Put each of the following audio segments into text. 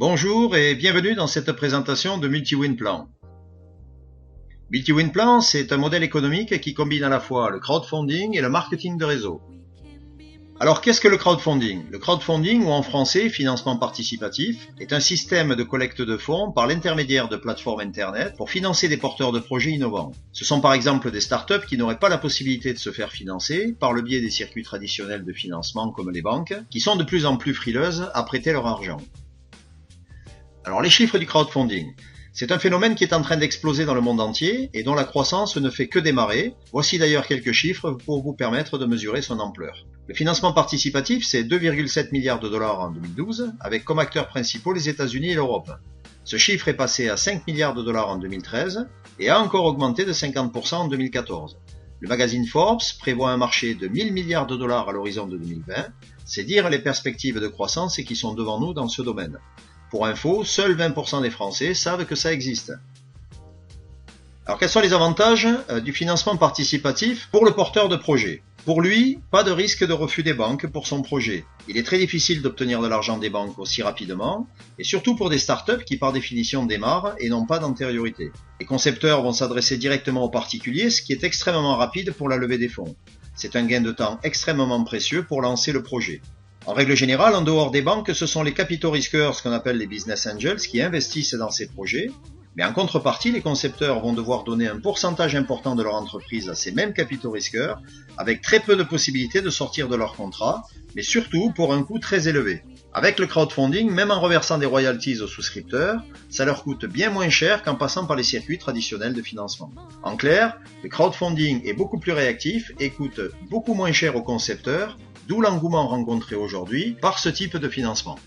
Bonjour et bienvenue dans cette présentation de Multiwin Plan. Multiwin Plan, c'est un modèle économique qui combine à la fois le crowdfunding et le marketing de réseau. Alors qu'est-ce que le crowdfunding? Le crowdfunding, ou en français financement participatif, est un système de collecte de fonds par l'intermédiaire de plateformes internet pour financer des porteurs de projets innovants. Ce sont par exemple des startups qui n'auraient pas la possibilité de se faire financer par le biais des circuits traditionnels de financement comme les banques, qui sont de plus en plus frileuses à prêter leur argent. Alors les chiffres du crowdfunding. C'est un phénomène qui est en train d'exploser dans le monde entier et dont la croissance ne fait que démarrer. Voici d'ailleurs quelques chiffres pour vous permettre de mesurer son ampleur. Le financement participatif, c'est 2,7 milliards de dollars en 2012, avec comme acteurs principaux les États-Unis et l'Europe. Ce chiffre est passé à 5 milliards de dollars en 2013 et a encore augmenté de 50% en 2014. Le magazine Forbes prévoit un marché de 1000 milliards de dollars à l'horizon de 2020. C'est dire les perspectives de croissance qui sont devant nous dans ce domaine. Pour info, seuls 20% des Français savent que ça existe. Alors quels sont les avantages du financement participatif pour le porteur de projet? Pour lui, pas de risque de refus des banques pour son projet. Il est très difficile d'obtenir de l'argent des banques aussi rapidement, et surtout pour des startups qui par définition démarrent et n'ont pas d'antériorité. Les concepteurs vont s'adresser directement aux particuliers, ce qui est extrêmement rapide pour la levée des fonds. C'est un gain de temps extrêmement précieux pour lancer le projet. En règle générale, en dehors des banques, ce sont les capitaux risqueurs, ce qu'on appelle les business angels, qui investissent dans ces projets. Mais en contrepartie, les concepteurs vont devoir donner un pourcentage important de leur entreprise à ces mêmes capitaux risqueurs, avec très peu de possibilités de sortir de leur contrat, mais surtout pour un coût très élevé. Avec le crowdfunding, même en reversant des royalties aux souscripteurs, ça leur coûte bien moins cher qu'en passant par les circuits traditionnels de financement. En clair, le crowdfunding est beaucoup plus réactif et coûte beaucoup moins cher aux concepteurs, d'où l'engouement rencontré aujourd'hui par ce type de financement.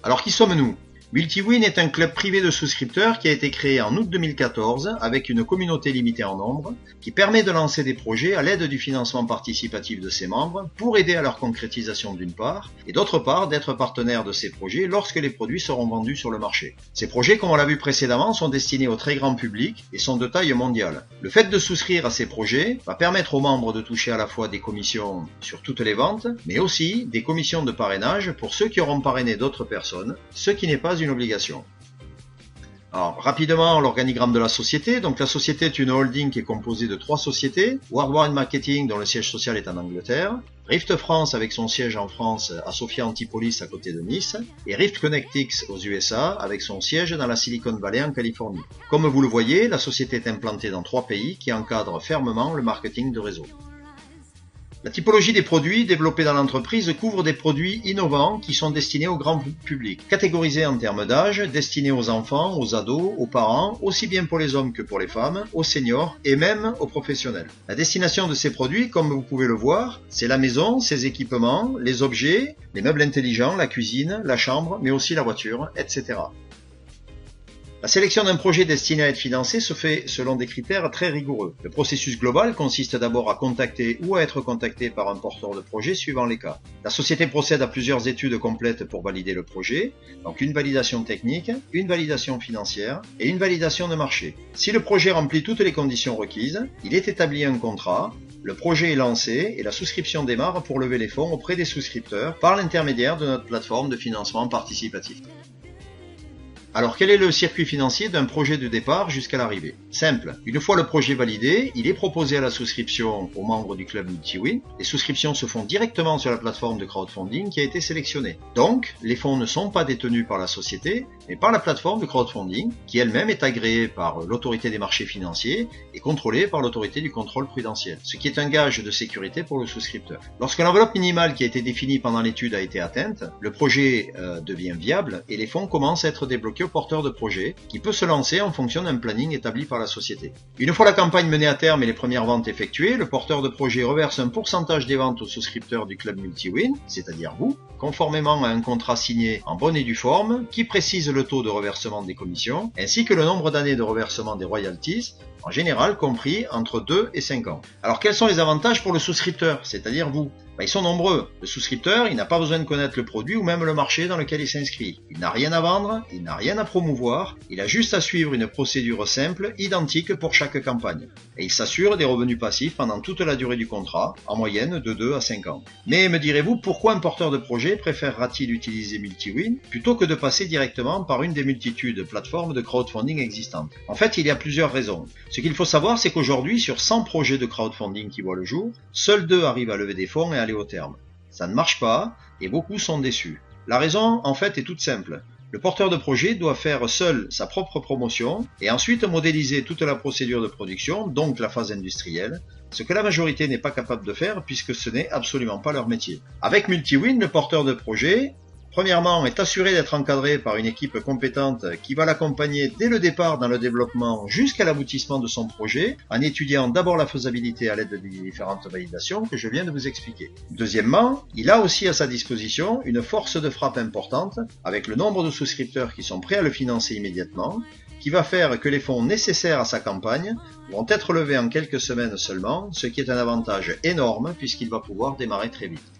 Alors qui sommes-nous? Multiwin est un club privé de souscripteurs qui a été créé en août 2014 avec une communauté limitée en nombre qui permet de lancer des projets à l'aide du financement participatif de ses membres pour aider à leur concrétisation d'une part et d'autre part d'être partenaire de ces projets lorsque les produits seront vendus sur le marché. Ces projets, comme on l'a vu précédemment, sont destinés au très grand public et sont de taille mondiale. Le fait de souscrire à ces projets va permettre aux membres de toucher à la fois des commissions sur toutes les ventes, mais aussi des commissions de parrainage pour ceux qui auront parrainé d'autres personnes, ce qui n'est pas une obligation. Alors, rapidement, l'organigramme de la société. Donc, la société est une holding qui est composée de 3 sociétés. Worldwide Marketing, dont le siège social est en Angleterre. Rift France, avec son siège en France, à Sophia Antipolis, à côté de Nice. Et Rift Connectix aux USA, avec son siège dans la Silicon Valley, en Californie. Comme vous le voyez, la société est implantée dans 3 pays qui encadrent fermement le marketing de réseau. La typologie des produits développés dans l'entreprise couvre des produits innovants qui sont destinés au grand public, catégorisés en termes d'âge, destinés aux enfants, aux ados, aux parents, aussi bien pour les hommes que pour les femmes, aux seniors et même aux professionnels. La destination de ces produits, comme vous pouvez le voir, c'est la maison, ses équipements, les objets, les meubles intelligents, la cuisine, la chambre, mais aussi la voiture, etc. La sélection d'un projet destiné à être financé se fait selon des critères très rigoureux. Le processus global consiste d'abord à contacter ou à être contacté par un porteur de projet suivant les cas. La société procède à plusieurs études complètes pour valider le projet, donc une validation technique, une validation financière et une validation de marché. Si le projet remplit toutes les conditions requises, il est établi un contrat, le projet est lancé et la souscription démarre pour lever les fonds auprès des souscripteurs par l'intermédiaire de notre plateforme de financement participatif. Alors quel est le circuit financier d'un projet de départ jusqu'à l'arrivée? Simple, une fois le projet validé, il est proposé à la souscription aux membres du club Multiwin. Les souscriptions se font directement sur la plateforme de crowdfunding qui a été sélectionnée. Donc, les fonds ne sont pas détenus par la société, mais par la plateforme de crowdfunding, qui elle-même est agréée par l'autorité des marchés financiers et contrôlée par l'autorité du contrôle prudentiel, ce qui est un gage de sécurité pour le souscripteur. Lorsque l'enveloppe minimale qui a été définie pendant l'étude a été atteinte, le projet devient viable et les fonds commencent à être débloqués au porteur de projet, qui peut se lancer en fonction d'un planning établi par la société. Une fois la campagne menée à terme et les premières ventes effectuées, le porteur de projet reverse un pourcentage des ventes aux souscripteurs du club Multiwin, c'est-à-dire vous, conformément à un contrat signé en bonne et due forme, qui précise le taux de reversement des commissions, ainsi que le nombre d'années de reversement des royalties, en général compris entre 2 et 5 ans. Alors quels sont les avantages pour le souscripteur, c'est-à-dire vous? Ils sont nombreux. Le souscripteur, il n'a pas besoin de connaître le produit ou même le marché dans lequel il s'inscrit. Il n'a rien à vendre, il n'a rien à promouvoir, il a juste à suivre une procédure simple, identique pour chaque campagne. Et il s'assure des revenus passifs pendant toute la durée du contrat, en moyenne de 2 à 5 ans. Mais me direz-vous, pourquoi un porteur de projet préférera-t-il utiliser MultiWin plutôt que de passer directement par une des multitudes de plateformes de crowdfunding existantes? En fait, il y a plusieurs raisons. Ce qu'il faut savoir, c'est qu'aujourd'hui, sur 100 projets de crowdfunding qui voient le jour, seuls 2 arrivent à lever des fonds et aller au terme. Ça ne marche pas et beaucoup sont déçus. La raison, en fait, est toute simple. Le porteur de projet doit faire seul sa propre promotion et ensuite modéliser toute la procédure de production, donc la phase industrielle, ce que la majorité n'est pas capable de faire puisque ce n'est absolument pas leur métier. Avec MultiWin, le porteur de projet, premièrement, est assuré d'être encadré par une équipe compétente qui va l'accompagner dès le départ dans le développement jusqu'à l'aboutissement de son projet, en étudiant d'abord la faisabilité à l'aide des différentes validations que je viens de vous expliquer. Deuxièmement, il a aussi à sa disposition une force de frappe importante, avec le nombre de souscripteurs qui sont prêts à le financer immédiatement, qui va faire que les fonds nécessaires à sa campagne vont être levés en quelques semaines seulement, ce qui est un avantage énorme puisqu'il va pouvoir démarrer très vite.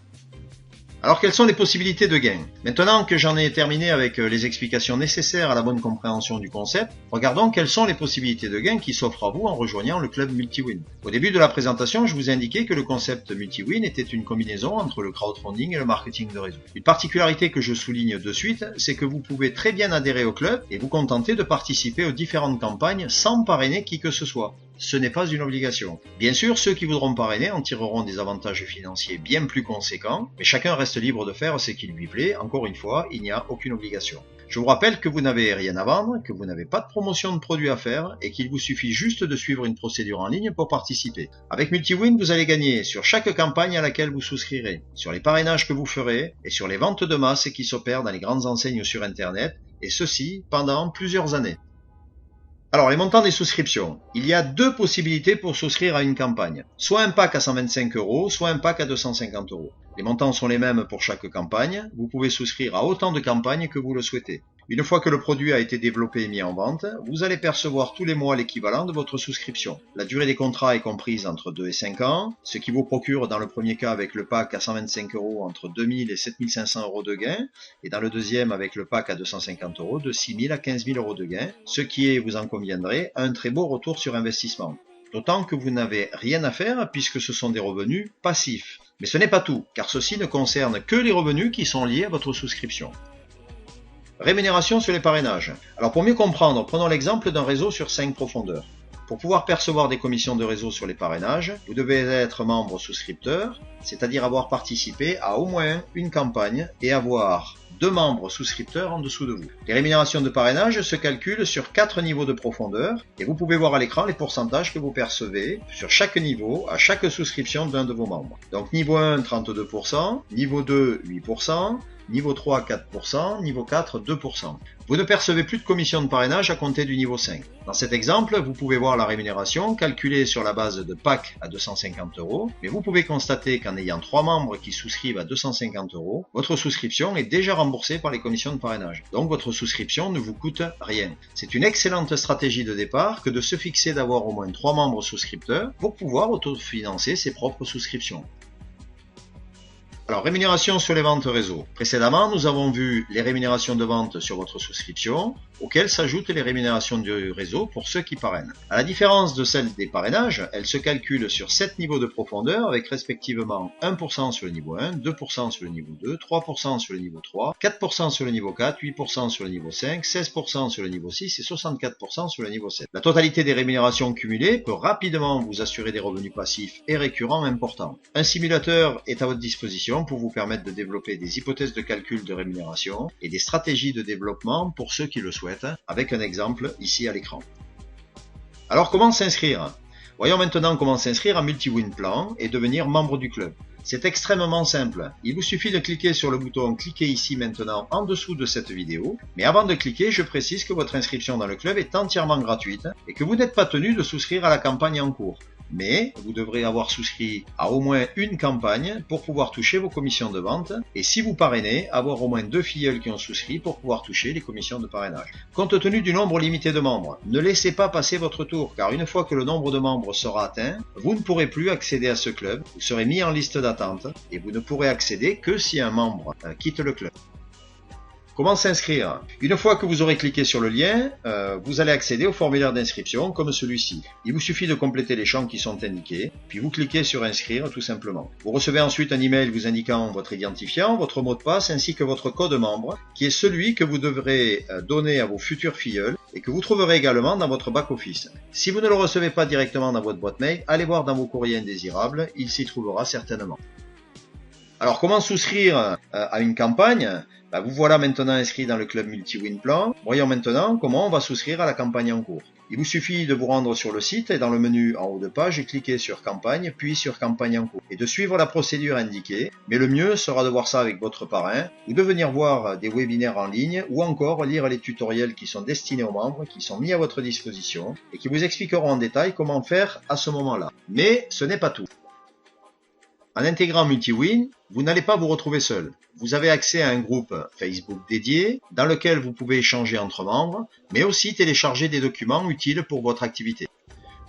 Alors quelles sont les possibilités de gain? Maintenant que j'en ai terminé avec les explications nécessaires à la bonne compréhension du concept, regardons quelles sont les possibilités de gain qui s'offrent à vous en rejoignant le club MultiWin. Au début de la présentation, je vous ai indiqué que le concept MultiWin était une combinaison entre le crowdfunding et le marketing de réseau. Une particularité que je souligne de suite, c'est que vous pouvez très bien adhérer au club et vous contenter de participer aux différentes campagnes sans parrainer qui que ce soit. Ce n'est pas une obligation. Bien sûr, ceux qui voudront parrainer en tireront des avantages financiers bien plus conséquents, mais chacun reste libre de faire ce qui lui plaît. Encore une fois, il n'y a aucune obligation. Je vous rappelle que vous n'avez rien à vendre, que vous n'avez pas de promotion de produit à faire et qu'il vous suffit juste de suivre une procédure en ligne pour participer. Avec MultiWin, vous allez gagner sur chaque campagne à laquelle vous souscrirez, sur les parrainages que vous ferez et sur les ventes de masse qui s'opèrent dans les grandes enseignes sur Internet, et ceci pendant plusieurs années. Alors, les montants des souscriptions. Il y a 2 possibilités pour souscrire à une campagne. Soit un pack à 125 €, soit un pack à 250 €. Les montants sont les mêmes pour chaque campagne. Vous pouvez souscrire à autant de campagnes que vous le souhaitez. Une fois que le produit a été développé et mis en vente, vous allez percevoir tous les mois l'équivalent de votre souscription. La durée des contrats est comprise entre 2 et 5 ans, ce qui vous procure dans le premier cas avec le pack à 125 € entre 2000 et 7500 € de gain, et dans le deuxième avec le pack à 250 € de 6000 à 15 000 € de gain, ce qui est, vous en conviendrez, un très beau retour sur investissement. D'autant que vous n'avez rien à faire puisque ce sont des revenus passifs. Mais ce n'est pas tout, car ceci ne concerne que les revenus qui sont liés à votre souscription. Rémunération sur les parrainages. Alors pour mieux comprendre, prenons l'exemple d'un réseau sur 5 profondeurs. Pour pouvoir percevoir des commissions de réseau sur les parrainages, vous devez être membre souscripteur, c'est-à-dire avoir participé à au moins une campagne et avoir 2 membres souscripteurs en dessous de vous. Les rémunérations de parrainage se calculent sur 4 niveaux de profondeur et vous pouvez voir à l'écran les pourcentages que vous percevez sur chaque niveau à chaque souscription d'un de vos membres. Donc niveau 1, 32%, niveau 2, 8%, niveau 3, 4%, niveau 4, 2%. Vous ne percevez plus de commission de parrainage à compter du niveau 5. Dans cet exemple, vous pouvez voir la rémunération calculée sur la base de pack à 250 €, mais vous pouvez constater qu'en ayant 3 membres qui souscrivent à 250 €, votre souscription est déjà remboursée par les commissions de parrainage. Donc votre souscription ne vous coûte rien. C'est une excellente stratégie de départ que de se fixer d'avoir au moins 3 membres souscripteurs pour pouvoir autofinancer ses propres souscriptions. Alors, rémunération sur les ventes réseau. Précédemment, nous avons vu les rémunérations de vente sur votre souscription, auxquelles s'ajoutent les rémunérations du réseau pour ceux qui parrainent. À la différence de celle des parrainages, elles se calculent sur 7 niveaux de profondeur avec respectivement 1% sur le niveau 1, 2% sur le niveau 2, 3% sur le niveau 3, 4% sur le niveau 4, 8% sur le niveau 5, 16% sur le niveau 6 et 64% sur le niveau 7. La totalité des rémunérations cumulées peut rapidement vous assurer des revenus passifs et récurrents importants. Un simulateur est à votre disposition pour vous permettre de développer des hypothèses de calcul de rémunération et des stratégies de développement pour ceux qui le souhaitent, avec un exemple ici à l'écran. Alors comment s'inscrire? Voyons maintenant comment s'inscrire à MultiWin Plan et devenir membre du club. C'est extrêmement simple. Il vous suffit de cliquer sur le bouton « Cliquez ici maintenant » en dessous de cette vidéo. Mais avant de cliquer, je précise que votre inscription dans le club est entièrement gratuite et que vous n'êtes pas tenu de souscrire à la campagne en cours. Mais vous devrez avoir souscrit à au moins une campagne pour pouvoir toucher vos commissions de vente. Et si vous parrainez, avoir au moins 2 filleuls qui ont souscrit pour pouvoir toucher les commissions de parrainage. Compte tenu du nombre limité de membres, ne laissez pas passer votre tour, car une fois que le nombre de membres sera atteint, vous ne pourrez plus accéder à ce club, vous serez mis en liste d'attente et vous ne pourrez accéder que si un membre quitte le club. Comment s'inscrire? Une fois que vous aurez cliqué sur le lien, vous allez accéder au formulaire d'inscription comme celui-ci. Il vous suffit de compléter les champs qui sont indiqués, puis vous cliquez sur inscrire tout simplement. Vous recevez ensuite un email vous indiquant votre identifiant, votre mot de passe ainsi que votre code membre, qui est celui que vous devrez donner à vos futurs filleuls et que vous trouverez également dans votre back-office. Si vous ne le recevez pas directement dans votre boîte mail, allez voir dans vos courriers indésirables, il s'y trouvera certainement. Alors comment souscrire à une campagne? Vous voilà maintenant inscrit dans le club Multi-Win Plan. Voyons maintenant comment on va souscrire à la campagne en cours. Il vous suffit de vous rendre sur le site et dans le menu en haut de page, cliquer sur campagne, puis sur campagne en cours et de suivre la procédure indiquée. Mais le mieux sera de voir ça avec votre parrain ou de venir voir des webinaires en ligne ou encore lire les tutoriels qui sont destinés aux membres, qui sont mis à votre disposition et qui vous expliqueront en détail comment faire à ce moment-là. Mais ce n'est pas tout. En intégrant Multi-Win, vous n'allez pas vous retrouver seul. Vous avez accès à un groupe Facebook dédié dans lequel vous pouvez échanger entre membres, mais aussi télécharger des documents utiles pour votre activité.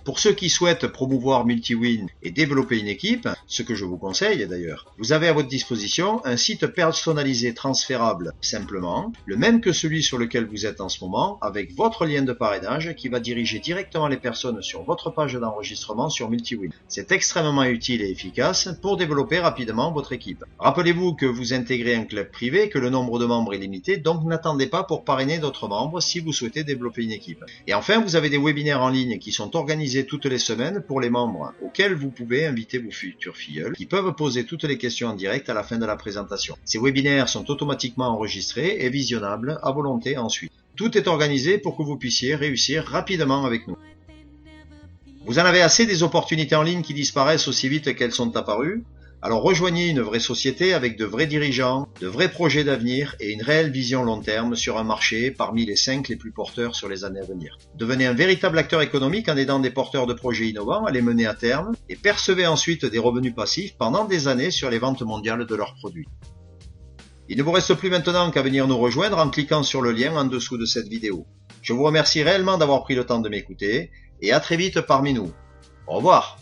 Pour ceux qui souhaitent promouvoir Multi-Win et développer une équipe, ce que je vous conseille d'ailleurs, vous avez à votre disposition un site personnalisé transférable simplement, le même que celui sur lequel vous êtes en ce moment, avec votre lien de parrainage qui va diriger directement les personnes sur votre page d'enregistrement sur Multi-Win. C'est extrêmement utile et efficace pour développer rapidement votre équipe. Rappelez-vous que vous intégrez un club privé, que le nombre de membres est limité, donc n'attendez pas pour parrainer d'autres membres si vous souhaitez développer une équipe. Et enfin, vous avez des webinaires en ligne qui sont organisés toutes les semaines pour les membres, auxquels vous pouvez inviter vos futurs filleuls, qui peuvent poser toutes les questions en direct à la fin de la présentation. Ces webinaires sont automatiquement enregistrés et visionnables à volonté ensuite. Tout est organisé pour que vous puissiez réussir rapidement avec nous. Vous en avez assez des opportunités en ligne qui disparaissent aussi vite qu'elles sont apparues? Alors rejoignez une vraie société avec de vrais dirigeants, de vrais projets d'avenir et une réelle vision long terme sur un marché parmi les 5 les plus porteurs sur les années à venir. Devenez un véritable acteur économique en aidant des porteurs de projets innovants à les mener à terme et percevez ensuite des revenus passifs pendant des années sur les ventes mondiales de leurs produits. Il ne vous reste plus maintenant qu'à venir nous rejoindre en cliquant sur le lien en dessous de cette vidéo. Je vous remercie réellement d'avoir pris le temps de m'écouter et à très vite parmi nous. Au revoir.